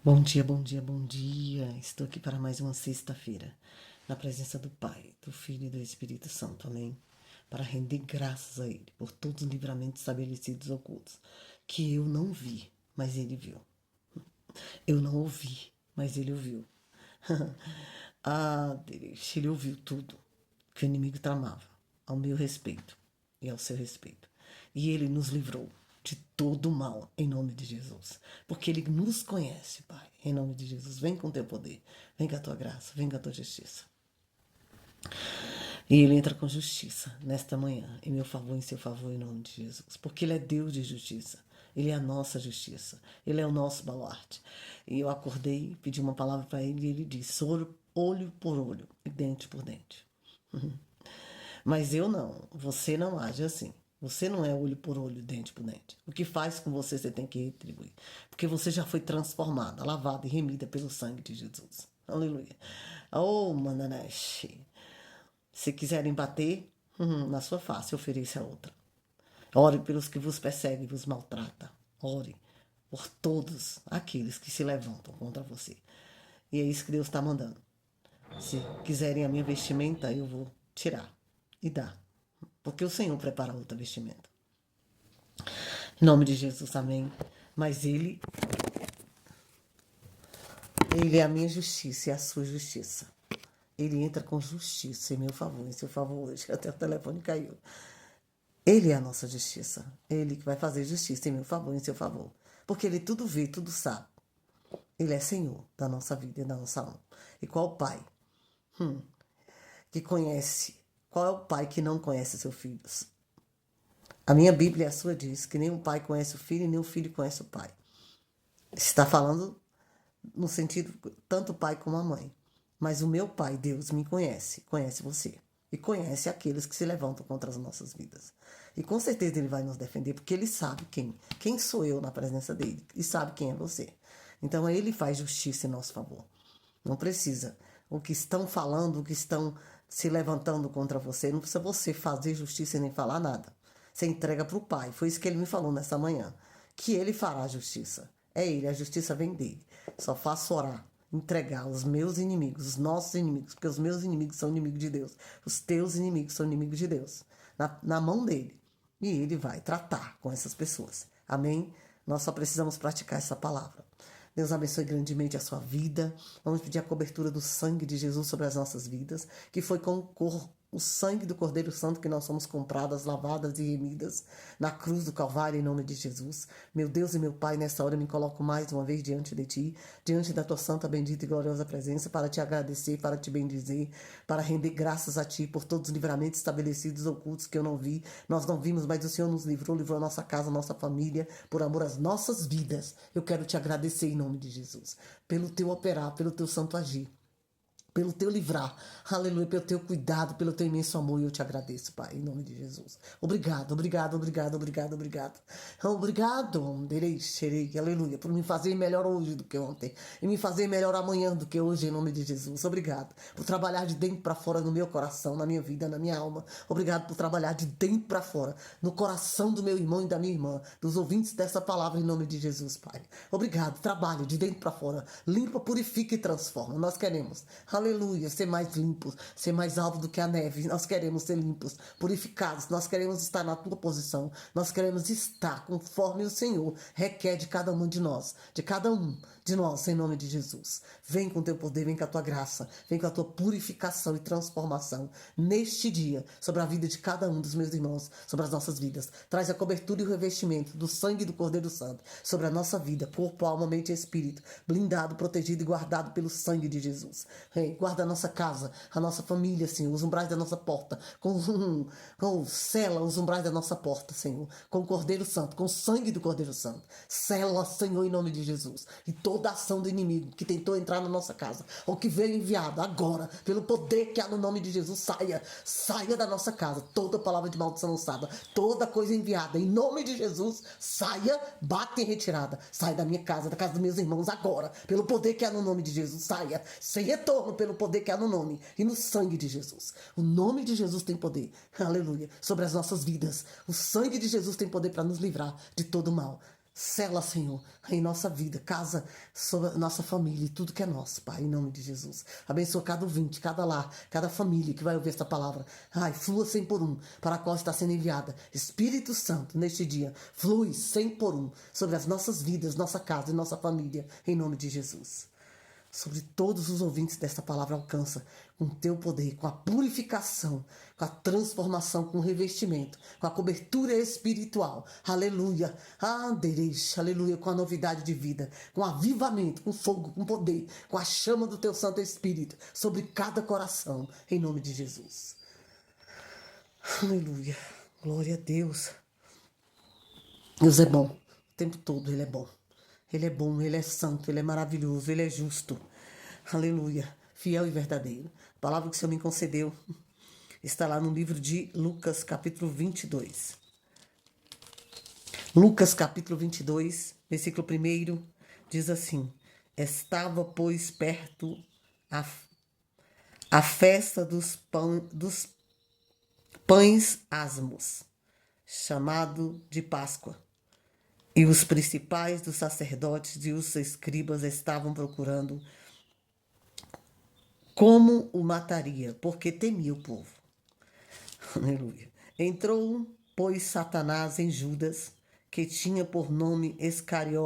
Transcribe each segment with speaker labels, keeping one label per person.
Speaker 1: Bom dia, bom dia, bom dia. Estou aqui para mais uma sexta-feira, na presença do Pai, do Filho e do Espírito Santo, amém? Para render graças a Ele por todos os livramentos estabelecidos ocultos, que eu não vi, mas Ele viu. Eu não ouvi, mas Ele ouviu. Deus, Ele ouviu tudo que o inimigo tramava, ao meu respeito e ao seu respeito. E Ele nos livrou de todo o mal, em nome de Jesus. Porque Ele nos conhece, Pai, em nome de Jesus. Vem com o teu poder, vem com a tua graça, vem com a tua justiça. E Ele entra com justiça nesta manhã, em meu favor, em seu favor, em nome de Jesus. Porque Ele é Deus de justiça. Ele é a nossa justiça. Ele é o nosso baluarte. E eu acordei, pedi uma palavra para Ele e Ele disse, olho por olho e dente por dente. Mas eu não, você não age assim. Você não é olho por olho, dente por dente. O que faz com você, você tem que retribuir. Porque você já foi transformada, lavada e remida pelo sangue de Jesus. Aleluia. Oh, Mananashi. Se quiserem bater na sua face, ofereça a outra. Ore pelos que vos perseguem e vos maltratam. Ore por todos aqueles que se levantam contra você. E é isso que Deus está mandando. Se quiserem a minha vestimenta, eu vou tirar e dar. Porque o Senhor prepara outra vestimenta. Em nome de Jesus, amém. Mas Ele é a minha justiça e a sua justiça. Ele entra com justiça em meu favor, em seu favor hoje. Até o telefone caiu. Ele é a nossa justiça. Ele que vai fazer justiça em meu favor, em seu favor. Porque Ele tudo vê, tudo sabe. Ele é Senhor da nossa vida e da nossa alma. E qual pai que conhece? Qual é o pai que não conhece seus filhos? A minha Bíblia, a sua, diz que nem o pai conhece o filho e nem o filho conhece o pai. Está falando no sentido tanto o pai como a mãe. Mas o meu Pai, Deus, me conhece, conhece você. E conhece aqueles que se levantam contra as nossas vidas. E com certeza Ele vai nos defender, porque Ele sabe quem sou eu na presença dEle. E sabe quem é você. Então Ele faz justiça em nosso favor. Não precisa. O que estão falando, o que estão se levantando contra você, não precisa você fazer justiça e nem falar nada. Você entrega para o Pai. Foi isso que Ele me falou nessa manhã. Que Ele fará a justiça. É Ele, a justiça vem dEle. Só faço orar, entregar os meus inimigos, os nossos inimigos, porque os meus inimigos são inimigos de Deus. Os teus inimigos são inimigos de Deus. Na mão dEle. E Ele vai tratar com essas pessoas. Amém? Nós só precisamos praticar essa palavra. Deus abençoe grandemente a sua vida. Vamos pedir a cobertura do sangue de Jesus sobre as nossas vidas, que foi com o sangue do Cordeiro Santo que nós somos compradas, lavadas e remidas na cruz do Calvário em nome de Jesus. Meu Deus e meu Pai, nessa hora eu me coloco mais uma vez diante de Ti, diante da Tua santa, bendita e gloriosa presença, para Te agradecer, para Te bendizer, para render graças a Ti por todos os livramentos estabelecidos, ocultos que eu não vi. Nós não vimos, mas o Senhor nos livrou a nossa casa, a nossa família, por amor às nossas vidas. Eu quero Te agradecer em nome de Jesus, pelo Teu operar, pelo Teu santo agir, pelo teu livrar, aleluia, pelo teu cuidado, pelo teu imenso amor, e eu te agradeço, Pai, em nome de Jesus. Obrigado, obrigado, obrigado, obrigado, obrigado. Obrigado, serei, aleluia, por me fazer melhor hoje do que ontem, e me fazer melhor amanhã do que hoje, em nome de Jesus. Obrigado por trabalhar de dentro para fora no meu coração, na minha vida, na minha alma. Obrigado por trabalhar de dentro para fora, no coração do meu irmão e da minha irmã, dos ouvintes dessa palavra, em nome de Jesus, Pai. Obrigado, trabalho de dentro para fora, limpa, purifica e transforma. Nós queremos, aleluia, ser mais limpos, ser mais alvo do que a neve. Nós queremos ser limpos, purificados. Nós queremos estar na tua posição. Nós queremos estar conforme o Senhor requer de cada um de nós, de cada um de nós, em nome de Jesus. Vem com o teu poder, vem com a tua graça, vem com a tua purificação e transformação neste dia, sobre a vida de cada um dos meus irmãos, sobre as nossas vidas. Traz a cobertura e o revestimento do sangue do Cordeiro Santo sobre a nossa vida, corpo, alma, mente e espírito, blindado, protegido e guardado pelo sangue de Jesus. Guarda a nossa casa, a nossa família, Senhor, os umbrais da nossa porta, sela os umbrais da nossa porta, Senhor, com o Cordeiro Santo, com o sangue do Cordeiro Santo. Sela, Senhor, em nome de Jesus. E toda ação do inimigo que tentou entrar na nossa casa, ou que veio enviado agora, pelo poder que há no nome de Jesus, saia da nossa casa. Toda palavra de maldição lançada, toda coisa enviada, em nome de Jesus, saia, bate em retirada. Sai da minha casa, da casa dos meus irmãos agora, pelo poder que há no nome de Jesus, saia, sem retorno, pelo poder que há no nome e no sangue de Jesus. O nome de Jesus tem poder, aleluia, sobre as nossas vidas. O sangue de Jesus tem poder para nos livrar de todo mal. Sela, Senhor, em nossa vida, casa, sobre a nossa família e tudo que é nosso, Pai, em nome de Jesus. Abençoa cada ouvinte, cada lar, cada família que vai ouvir esta palavra. Ai, flua 100 por um, para a qual está sendo enviada. Espírito Santo, neste dia, flui 100 por um sobre as nossas vidas, nossa casa e nossa família, em nome de Jesus. Sobre todos os ouvintes desta palavra alcança com o teu poder, com a purificação, com a transformação, com o revestimento, com a cobertura espiritual. Aleluia. Adereis, aleluia, com a novidade de vida, com avivamento, com fogo, com poder, com a chama do teu Santo Espírito sobre cada coração, em nome de Jesus. Aleluia. Glória a Deus. Deus é bom. O tempo todo Ele é bom. Ele é bom, Ele é santo, Ele é maravilhoso, Ele é justo. Aleluia. Fiel e verdadeiro. A palavra que o Senhor me concedeu está lá no livro de Lucas, capítulo 22. Lucas, capítulo 22, versículo 1, diz assim: Estava, pois, perto a festa dos pães asmos, chamado de Páscoa. E os principais dos sacerdotes e os escribas estavam procurando como o mataria, porque temia o povo. Aleluia. Entrou, pois, Satanás em Judas, que tinha por nome Iscariotes,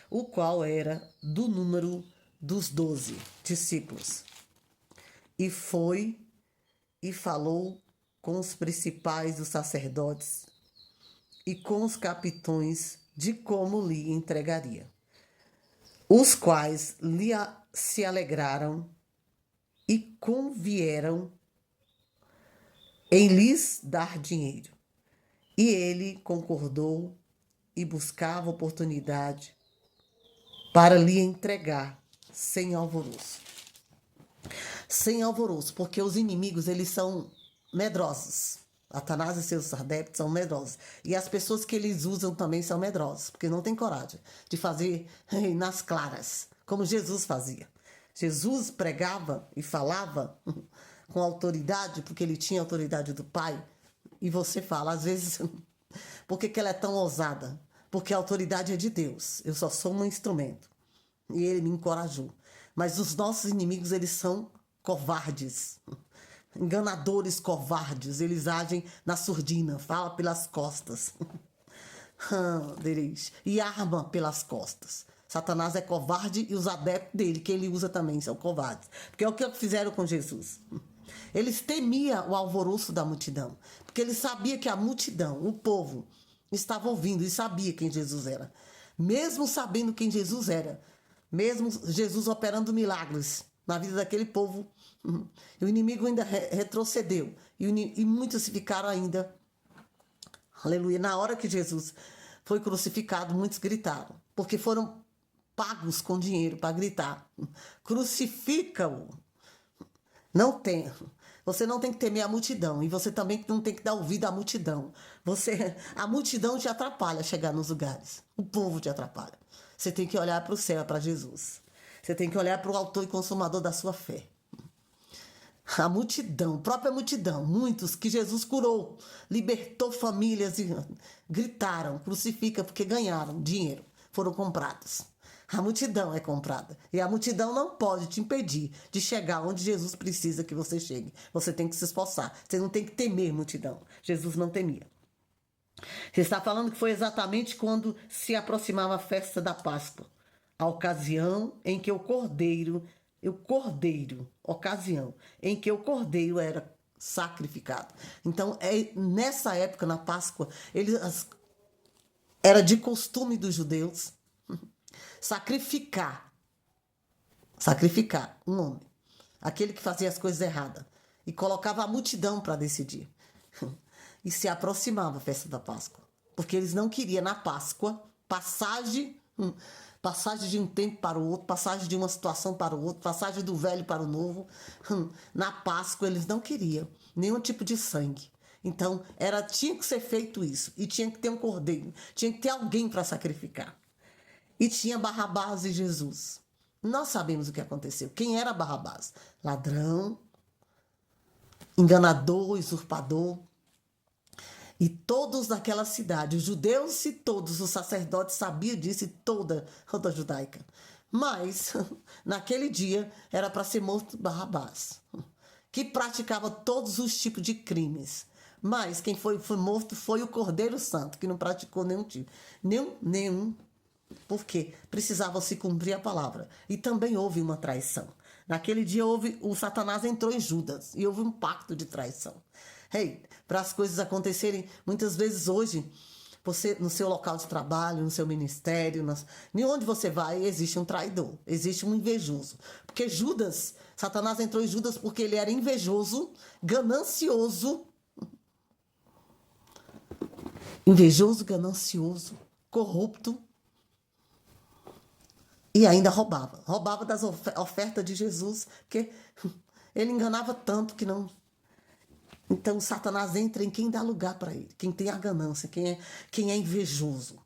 Speaker 1: o qual era do número dos 12 discípulos. E foi e falou com os principais dos sacerdotes e com os capitões de como lhe entregaria, os quais se alegraram e convieram em lhes dar dinheiro. E ele concordou e buscava oportunidade para lhe entregar sem alvoroço. Sem alvoroço, porque os inimigos, eles são medrosos. Satanás e seus adeptos são medrosos. E as pessoas que eles usam também são medrosas, porque não tem coragem de fazer nas claras, como Jesus fazia. Jesus pregava e falava com autoridade, porque ele tinha autoridade do Pai. E você fala, às vezes, por que ela é tão ousada? Porque a autoridade é de Deus. Eu só sou um instrumento. E ele me encorajou. Mas os nossos inimigos, eles são covardes. Enganadores covardes, eles agem na surdina, fala pelas costas. E arma pelas costas. Satanás é covarde e os adeptos dele, que ele usa também, são covardes. Porque é o que fizeram com Jesus. Eles temiam o alvoroço da multidão, porque eles sabiam que a multidão, o povo, estava ouvindo e sabia quem Jesus era. Mesmo sabendo quem Jesus era, mesmo Jesus operando milagres na vida daquele povo, o inimigo ainda retrocedeu. E muitos ficaram ainda, aleluia, na hora que Jesus foi crucificado, muitos gritaram, porque foram pagos com dinheiro para gritar: crucifica-o. Você não tem que temer a multidão, e você também não tem que dar ouvido à multidão. A multidão te atrapalha a chegar nos lugares. O povo te atrapalha. Você tem que olhar para o céu, para Jesus. Você tem que olhar para o autor e consumador da sua fé. A multidão, própria multidão, muitos que Jesus curou, libertou famílias e gritaram: crucifica, porque ganharam dinheiro, foram comprados. A multidão é comprada. E a multidão não pode te impedir de chegar onde Jesus precisa que você chegue. Você tem que se esforçar. Você não tem que temer multidão. Jesus não temia. Você está falando que foi exatamente quando se aproximava a festa da Páscoa, a ocasião em que o cordeiro era sacrificado. Então, nessa época, na Páscoa, era de costume dos judeus sacrificar um homem, aquele que fazia as coisas erradas, e colocava a multidão para decidir. E se aproximava a festa da Páscoa, porque eles não queriam na Páscoa passagem de um tempo para o outro, passagem de uma situação para o outro, passagem do velho para o novo. Na Páscoa eles não queriam nenhum tipo de sangue. Então tinha que ser feito isso, e tinha que ter um cordeiro, tinha que ter alguém para sacrificar. E tinha Barrabás e Jesus. Nós sabemos o que aconteceu. Quem era Barrabás? Ladrão, enganador, usurpador. E todos daquela cidade, os judeus e todos os sacerdotes sabiam disso, e toda a judaica. Mas, naquele dia, era para ser morto Barrabás, que praticava todos os tipos de crimes. Mas quem foi morto foi o Cordeiro Santo, que não praticou nenhum tipo. Nenhum. Porque precisava se cumprir a palavra. E também houve uma traição. Naquele dia o Satanás entrou em Judas e houve um pacto de traição. Para as coisas acontecerem, muitas vezes hoje, você no seu local de trabalho, no seu ministério, onde você vai, existe um traidor, existe um invejoso. Porque Satanás entrou em Judas porque ele era invejoso, ganancioso, corrupto e ainda roubava. Roubava das ofertas de Jesus, porque ele enganava tanto que não... Então, Satanás entra em quem dá lugar para ele, quem tem a ganância, quem é invejoso.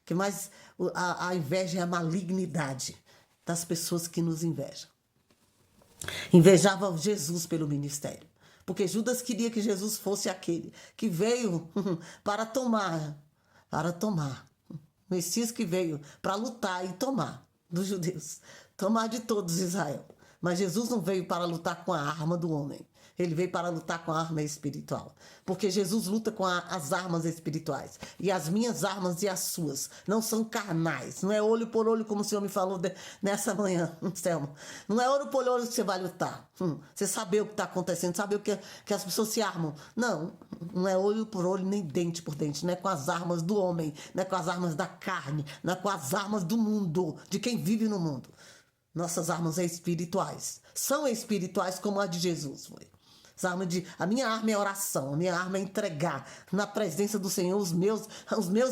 Speaker 1: Que mais a inveja é a malignidade das pessoas que nos invejam. Invejava Jesus pelo ministério, porque Judas queria que Jesus fosse aquele que veio para tomar. O Messias que veio para lutar e tomar dos judeus, tomar de todos Israel. Mas Jesus não veio para lutar com a arma do homem. Ele veio para lutar com a arma espiritual. Porque Jesus luta com as armas espirituais. E as minhas armas e as suas não são carnais. Não é olho por olho, como o Senhor me falou nessa manhã, Selma. Não é olho por olho que você vai lutar. Você saber o que está acontecendo, saber o que as pessoas se armam. Não é olho por olho, nem dente por dente. Não é com as armas do homem, não é com as armas da carne, não é com as armas do mundo, de quem vive no mundo. Nossas armas são espirituais. São espirituais como a de Jesus foi. A minha arma é oração, a minha arma é entregar na presença do Senhor os meus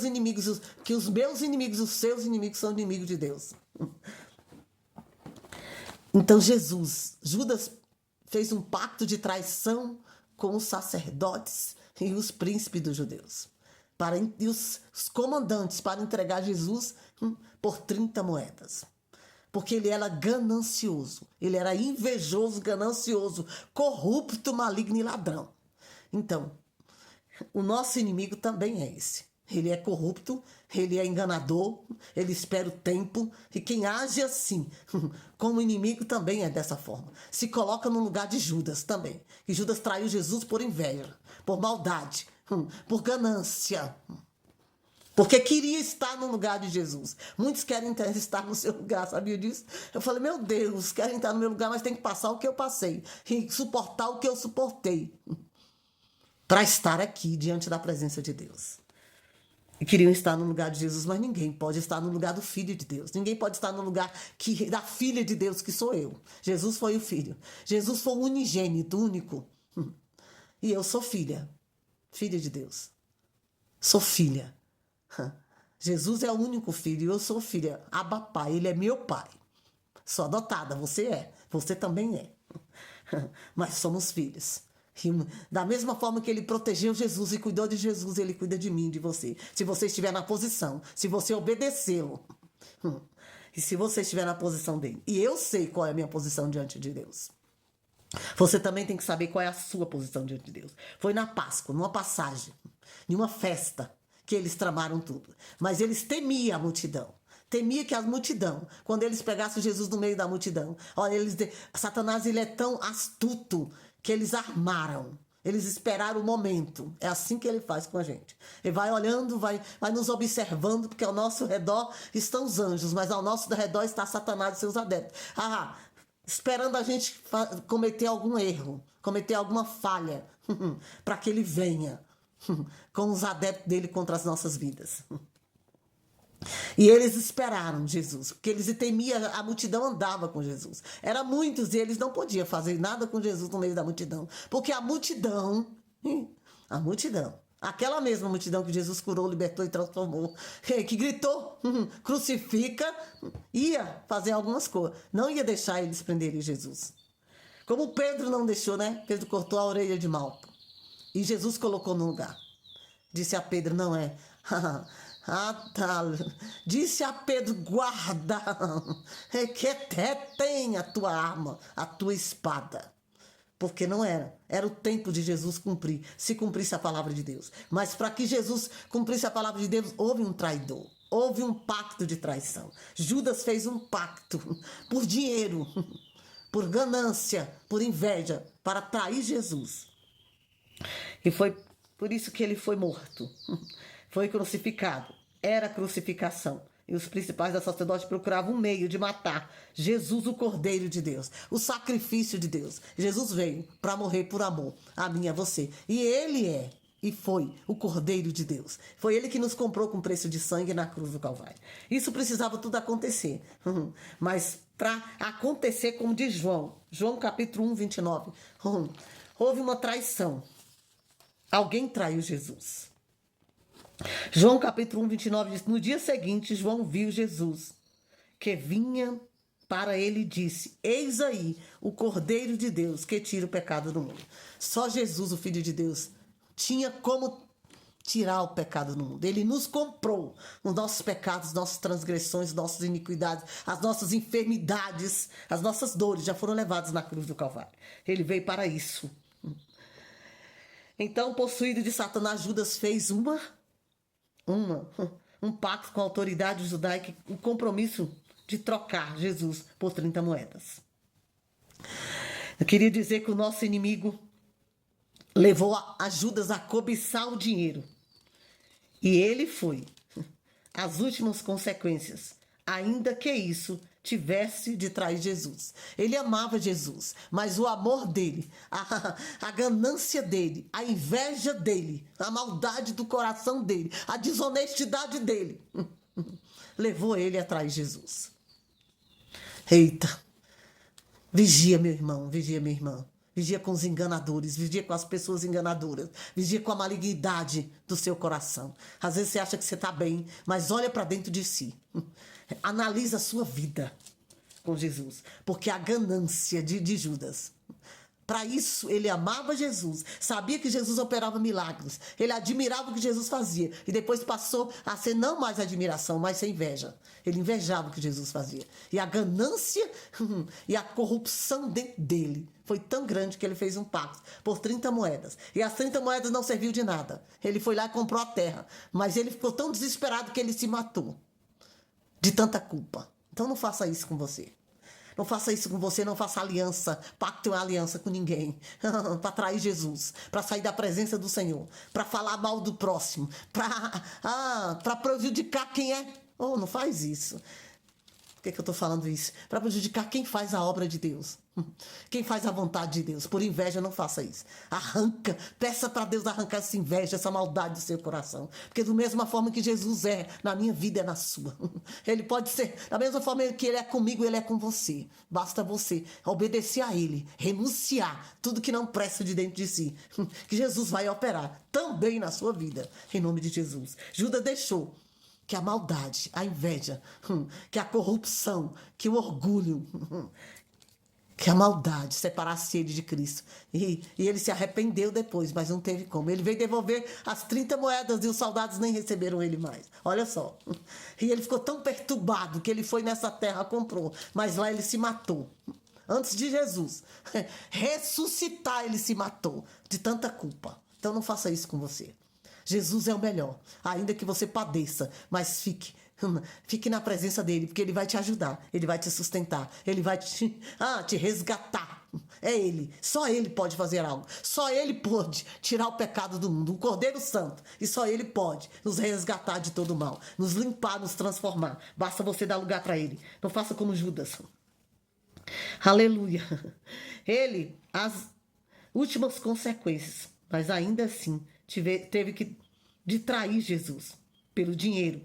Speaker 1: inimigos, que os meus inimigos, os seus inimigos são inimigos de Deus. Então Judas fez um pacto de traição com os sacerdotes e os príncipes dos judeus. E os comandantes para entregar Jesus por 30 moedas. Porque ele era ganancioso, ele era invejoso, ganancioso, corrupto, maligno e ladrão. Então, o nosso inimigo também é esse. Ele é corrupto, ele é enganador, ele espera o tempo, e quem age assim, como inimigo, também é dessa forma. Se coloca no lugar de Judas também. E Judas traiu Jesus por inveja, por maldade, por ganância. Porque queria estar no lugar de Jesus. Muitos querem estar no seu lugar, sabia disso? Eu falei, meu Deus, querem estar no meu lugar, mas tem que passar o que eu passei. E suportar o que eu suportei. Para estar aqui, diante da presença de Deus. E queriam estar no lugar de Jesus, mas ninguém pode estar no lugar do Filho de Deus. Ninguém pode estar no lugar da Filha de Deus, que sou eu. Jesus foi o Filho. Jesus foi o unigênito, único. E eu sou filha. Filha de Deus. Sou filha. Jesus é o único filho e eu sou filha. Abba Pai, ele é meu pai. Sou adotada, você é. Você também é. Mas somos filhos. E da mesma forma que ele protegeu Jesus e cuidou de Jesus, ele cuida de mim e de você. Se você estiver na posição, se você obedecê-lo. E se você estiver na posição dele. E eu sei qual é a minha posição diante de Deus. Você também tem que saber qual é a sua posição diante de Deus. Foi na Páscoa, numa passagem, em uma festa, que eles tramaram tudo. Mas eles temiam a multidão. Temia que a multidão, quando eles pegassem Jesus no meio da multidão, olha, Satanás ele é tão astuto que eles armaram. Eles esperaram o momento. É assim que ele faz com a gente. Ele vai olhando, vai nos observando, porque ao nosso redor estão os anjos, mas ao nosso redor está Satanás e seus adeptos. Esperando a gente cometer algum erro, cometer alguma falha, para que ele venha com os adeptos dele contra as nossas vidas. E eles esperaram Jesus, porque eles temiam, a multidão andava com Jesus. Eram muitos e eles não podiam fazer nada com Jesus no meio da multidão, porque a multidão, aquela mesma multidão que Jesus curou, libertou e transformou, que gritou, crucifica, ia fazer algumas coisas, não ia deixar eles prenderem Jesus. Como Pedro não deixou, né? Pedro cortou a orelha de Malco. E Jesus colocou no lugar. Disse a Pedro, não é. Disse a Pedro, guarda, que até tem a tua arma, a tua espada. porque não era. Era o tempo de Jesus cumprir, se cumprisse a palavra de Deus. Mas para que Jesus cumprisse a palavra de Deus, houve um traidor. Houve um pacto de traição. Judas fez um pacto por dinheiro, por ganância, por inveja, para trair Jesus. E foi por isso que ele foi morto. Foi crucificado. Era crucificação. E os principais da sacerdote procuravam um meio de matar Jesus, o Cordeiro de Deus, o sacrifício de Deus. Jesus veio para morrer por amor a mim e a você. E ele é e foi o Cordeiro de Deus. Foi ele que nos comprou com preço de sangue na cruz do Calvário. Isso precisava tudo acontecer. Mas para acontecer, como diz João capítulo 1, 29, houve uma traição. Alguém traiu Jesus. João capítulo 1, 29 diz: no dia seguinte, João viu Jesus, que vinha para ele e disse: eis aí o Cordeiro de Deus que tira o pecado do mundo. Só Jesus, o Filho de Deus, tinha como tirar o pecado do mundo. Ele nos comprou. Os nossos pecados, nossas transgressões, nossas iniquidades, as nossas enfermidades, as nossas dores já foram levadas na cruz do Calvário. Ele veio para isso. Então, possuído de Satanás, Judas fez um pacto com a autoridade judaica, um compromisso de trocar Jesus por 30 moedas. Eu queria dizer que o nosso inimigo levou a Judas a cobiçar o dinheiro. E ele foi as últimas consequências, ainda que isso tivesse de trair Jesus. Ele amava Jesus, mas o amor dele, a ganância dele, a inveja dele, a maldade do coração dele, a desonestidade dele, levou ele a trair Jesus. Eita! Vigia, meu irmão, vigia, minha irmã. Vigia com os enganadores, vigia com as pessoas enganadoras, vigia com a malignidade do seu coração. Às vezes você acha que você está bem, mas olha para dentro de si. Analisa a sua vida com Jesus, porque a ganância de Judas, para isso ele amava Jesus, sabia que Jesus operava milagres, ele admirava o que Jesus fazia e depois passou a ser não mais admiração, mas ser inveja. Ele invejava o que Jesus fazia. E a ganância e a corrupção dentro dele foi tão grande que ele fez um pacto por 30 moedas. E as 30 moedas não serviu de nada. Ele foi lá e comprou a terra. Mas ele ficou tão desesperado que ele se matou de tanta culpa. Então não faça isso com você. Não faça isso com você, não faça aliança, pacto ou aliança com ninguém. Para trair Jesus, para sair da presença do Senhor, para falar mal do próximo, para prejudicar quem é. Oh, não faz isso. Por que eu estou falando isso? Para prejudicar quem faz a obra de Deus. Quem faz a vontade de Deus. Por inveja, não faça isso. Arranca, peça para Deus arrancar essa inveja, essa maldade do seu coração. Porque da mesma forma que Jesus é na minha vida, é na sua. Ele pode ser, da mesma forma que ele é comigo, ele é com você. Basta você obedecer a ele, renunciar tudo que não presta de dentro de si. Que Jesus vai operar também na sua vida. Em nome de Jesus. Judas deixou que a maldade, a inveja, que a corrupção, que o orgulho, que a maldade separasse ele de Cristo. E ele se arrependeu depois, mas não teve como. Ele veio devolver as 30 moedas e os soldados nem receberam ele mais. Olha só. E ele ficou tão perturbado que ele foi nessa terra, comprou, mas lá ele se matou. Antes de Jesus ressuscitar, ele se matou de tanta culpa. Então não faça isso com você. Jesus é o melhor, ainda que você padeça, mas fique na presença dele, porque ele vai te ajudar, ele vai te sustentar, ele vai te resgatar. É ele, só ele pode fazer algo, só ele pode tirar o pecado do mundo, o Cordeiro Santo, e só ele pode nos resgatar de todo mal, nos limpar, nos transformar. Basta você dar lugar para ele, não faça como Judas. Aleluia. Ele, as últimas consequências, mas ainda assim teve que de trair Jesus pelo dinheiro.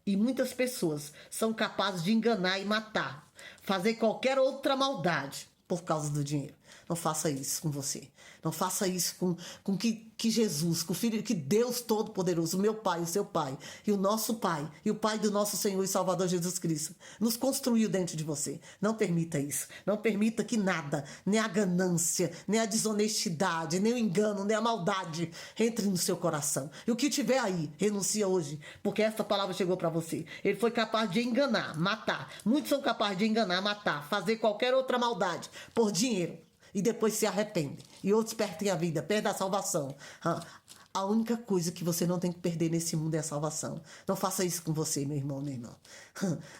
Speaker 1: E muitas pessoas são capazes de enganar e matar, fazer qualquer outra maldade por causa do dinheiro. Não faça isso com você. Não faça isso com que Jesus, com o Filho, que Deus Todo-Poderoso, o meu Pai, o seu Pai, e o nosso Pai, e o Pai do nosso Senhor e Salvador Jesus Cristo, nos construiu dentro de você. Não permita isso. Não permita que nada, nem a ganância, nem a desonestidade, nem o engano, nem a maldade entre no seu coração. E o que tiver aí, renuncia hoje, porque essa palavra chegou para você. Ele foi capaz de enganar, matar. Muitos são capazes de enganar, matar, fazer qualquer outra maldade por dinheiro. e depois se arrependem. E outros perdem a vida, perdem a salvação. A única coisa que você não tem que perder nesse mundo é a salvação. Não faça isso com você, meu irmão, minha irmã.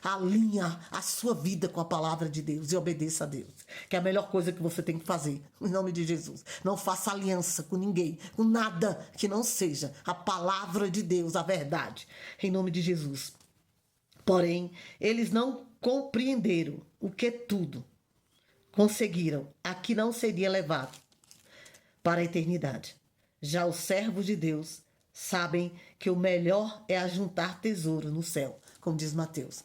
Speaker 1: Alinha a sua vida com a palavra de Deus e obedeça a Deus. Que é a melhor coisa que você tem que fazer, em nome de Jesus. Não faça aliança com ninguém, com nada que não seja a palavra de Deus, a verdade, em nome de Jesus. Porém, eles não compreenderam o que tudo conseguiram a que não seria levado para a eternidade. Já os servos de Deus sabem que o melhor é ajuntar tesouro no céu, como diz Mateus.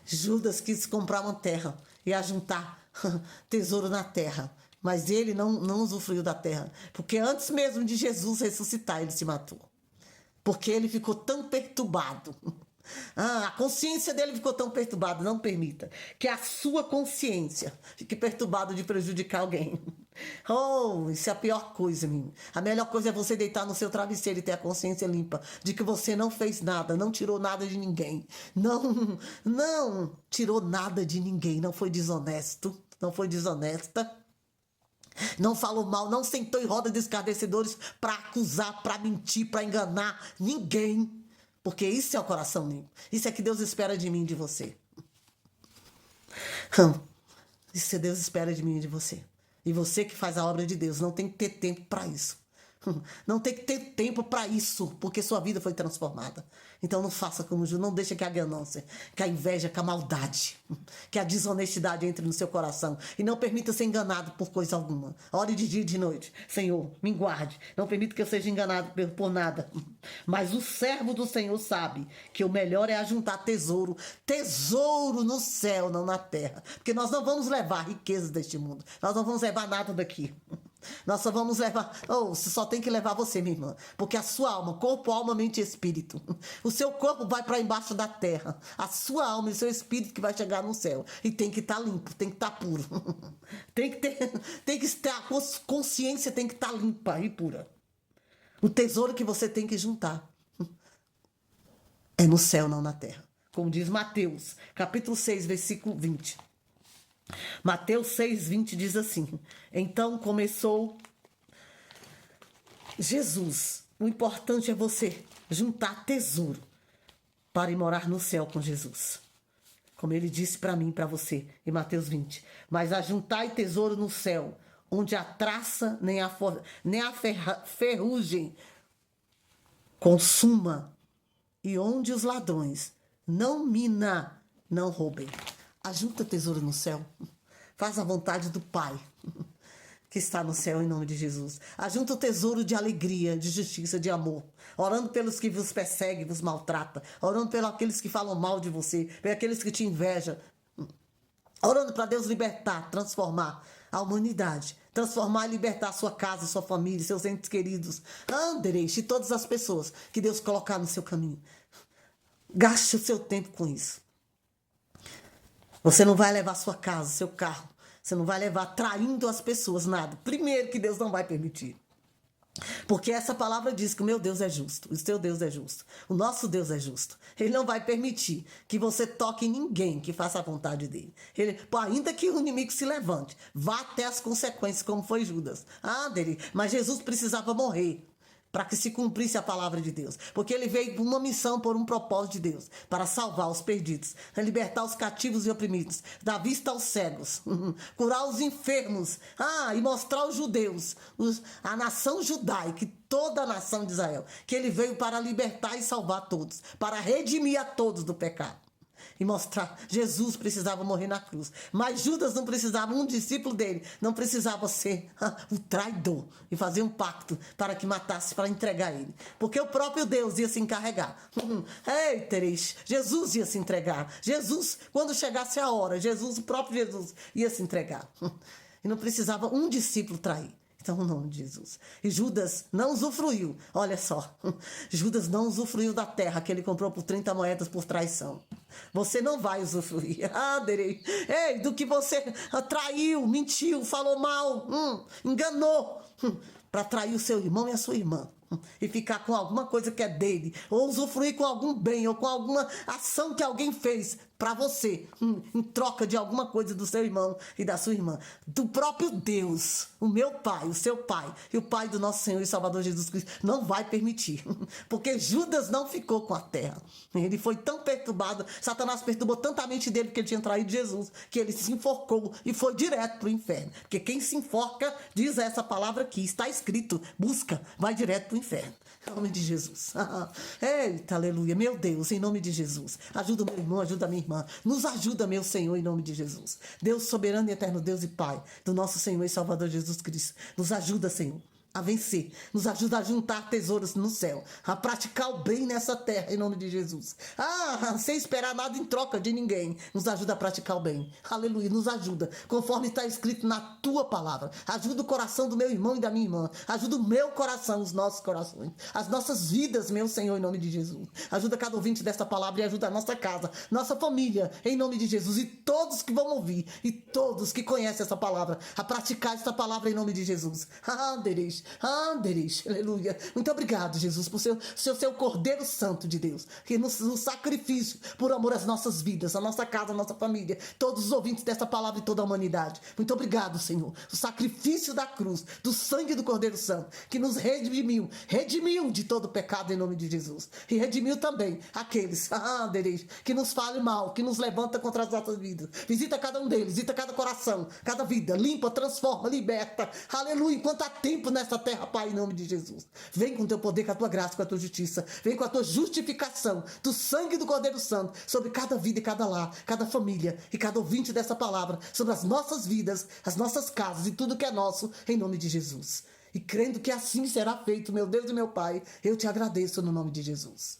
Speaker 1: Judas quis comprar uma terra e ajuntar tesouro na terra, mas ele não usufruiu da terra, porque antes mesmo de Jesus ressuscitar, ele se matou. Porque ele ficou tão perturbado. A consciência dele ficou tão perturbada. Não permita que a sua consciência fique perturbada de prejudicar alguém. Oh, isso é a pior coisa, menino. A melhor coisa é você deitar no seu travesseiro e ter a consciência limpa de que você não fez nada, não tirou nada de ninguém. Não tirou nada de ninguém. Não foi desonesto, não foi desonesta. Não falou mal, não sentou em roda de escarnecedores para acusar, para mentir, para enganar ninguém. Porque isso é o coração limpo. Isso é que Deus espera de mim e de você. Isso é que Deus espera de mim e de você. E você que faz a obra de Deus não tem que ter tempo para isso. Não tem que ter tempo para isso, porque sua vida foi transformada. Então não faça como Judas, não deixe que a ganância, que a inveja, que a maldade, que a desonestidade entre no seu coração. E não permita ser enganado por coisa alguma. Ore de dia e de noite. Senhor, me guarde. Não permita que eu seja enganado por nada. Mas o servo do Senhor sabe que o melhor é ajuntar tesouro. Tesouro no céu, não na terra. Porque nós não vamos levar riquezas deste mundo. Nós não vamos levar nada daqui. Nós só vamos levar... você só tem que levar você, minha irmã. Porque a sua alma, corpo, alma, mente e espírito. O seu corpo vai para embaixo da terra. A sua alma e o seu espírito que vai chegar no céu. E tem que estar limpo, tem que estar puro. Tem que ter a consciência, tem que estar limpa e pura. O tesouro que você tem que juntar é no céu, não na terra. Como diz Mateus, capítulo 6, versículo 20. Mateus 6:20 diz assim: então começou Jesus. O importante é você juntar tesouro para ir morar no céu com Jesus. Como ele disse para mim e para você em Mateus 20. Mas ajuntai tesouro no céu, onde a traça nem a ferrugem consuma, e onde os ladrões não roubem. Ajunta tesouro no céu. Faz a vontade do Pai que está no céu em nome de Jesus. Ajunta o tesouro de alegria, de justiça, de amor. Orando pelos que vos perseguem, vos maltratam. Orando pelos aqueles que falam mal de você. Pelos aqueles que te invejam. Orando para Deus libertar, transformar a humanidade. Transformar e libertar a sua casa, sua família, seus entes queridos. E todas as pessoas que Deus colocar no seu caminho. Gaste o seu tempo com isso. Você não vai levar sua casa, seu carro. Você não vai levar traindo as pessoas, nada. Primeiro que Deus não vai permitir. Porque essa palavra diz que o meu Deus é justo. O seu Deus é justo. O nosso Deus é justo. Ele não vai permitir que você toque em ninguém que faça a vontade dele. Ainda que o inimigo se levante, vá até as consequências, como foi Judas. Mas Jesus precisava morrer para que se cumprisse a palavra de Deus. Porque ele veio por uma missão, por um propósito de Deus. Para salvar os perdidos. Libertar os cativos e oprimidos. Dar vista aos cegos. Curar os enfermos. E mostrar aos judeus. A nação judaica. Toda a nação de Israel. Que ele veio para libertar e salvar todos. Para redimir a todos do pecado. E mostrar, Jesus precisava morrer na cruz. Mas Judas não precisava, um discípulo dele, não precisava ser o traidor e fazer um pacto para que matasse, para entregar ele. Porque o próprio Deus ia se encarregar. Jesus ia se entregar. Jesus, quando chegasse a hora, o próprio Jesus ia se entregar. E não precisava um discípulo trair. Então, o nome de Jesus. E Judas não usufruiu. Olha só. Judas não usufruiu da terra que ele comprou por 30 moedas por traição. Você não vai usufruir. Do que você traiu, mentiu, falou mal, enganou. Para trair o seu irmão e a sua irmã. e ficar com alguma coisa que é dele, ou usufruir com algum bem, ou com alguma ação que alguém fez para você, em troca de alguma coisa do seu irmão e da sua irmã, do próprio Deus, o meu Pai, o seu Pai e o Pai do nosso Senhor e Salvador Jesus Cristo, não vai permitir, porque Judas não ficou com a terra. Ele foi tão perturbado, Satanás perturbou tanto a mente dele porque ele tinha traído Jesus, que ele se enforcou e foi direto para o inferno. Porque quem se enforca, diz essa palavra aqui, está escrito, busca, vai direto para o inferno. Em nome de Jesus. Eita, aleluia. Meu Deus, em nome de Jesus. Ajuda o meu irmão, ajuda a minha irmã. Nos ajuda, meu Senhor, em nome de Jesus. Deus soberano e eterno, Deus e Pai do nosso Senhor e Salvador Jesus Cristo. Nos ajuda, Senhor, a vencer, nos ajuda a juntar tesouros no céu, a praticar o bem nessa terra, em nome de Jesus. Sem esperar nada em troca de ninguém, nos ajuda a praticar o bem. Aleluia, nos ajuda, conforme está escrito na tua palavra. Ajuda o coração do meu irmão e da minha irmã. Ajuda o meu coração, os nossos corações, as nossas vidas, meu Senhor, em nome de Jesus. Ajuda cada ouvinte desta palavra e ajuda a nossa casa, nossa família, em nome de Jesus. E todos que vão ouvir, e todos que conhecem essa palavra, a praticar esta palavra em nome de Jesus. Aleluia. Muito obrigado, Jesus, por seu Cordeiro Santo de Deus, que no sacrifício, por amor às nossas vidas, a nossa casa, a nossa família, todos os ouvintes dessa palavra e toda a humanidade. Muito obrigado, Senhor, o sacrifício da cruz, do sangue do Cordeiro Santo, que nos redimiu de todo pecado em nome de Jesus. E redimiu também aqueles, que nos falam mal, que nos levanta contra as nossas vidas. Visita cada um deles, visita cada coração, cada vida, limpa, transforma, liberta. Aleluia. Enquanto há tempo nessa terra, Pai, em nome de Jesus. Vem com o teu poder, com a tua graça, com a tua justiça. Vem com a tua justificação do sangue do Cordeiro Santo sobre cada vida e cada lar, cada família e cada ouvinte dessa palavra, sobre as nossas vidas, as nossas casas e tudo que é nosso, em nome de Jesus. E crendo que assim será feito, meu Deus e meu Pai, eu te agradeço no nome de Jesus.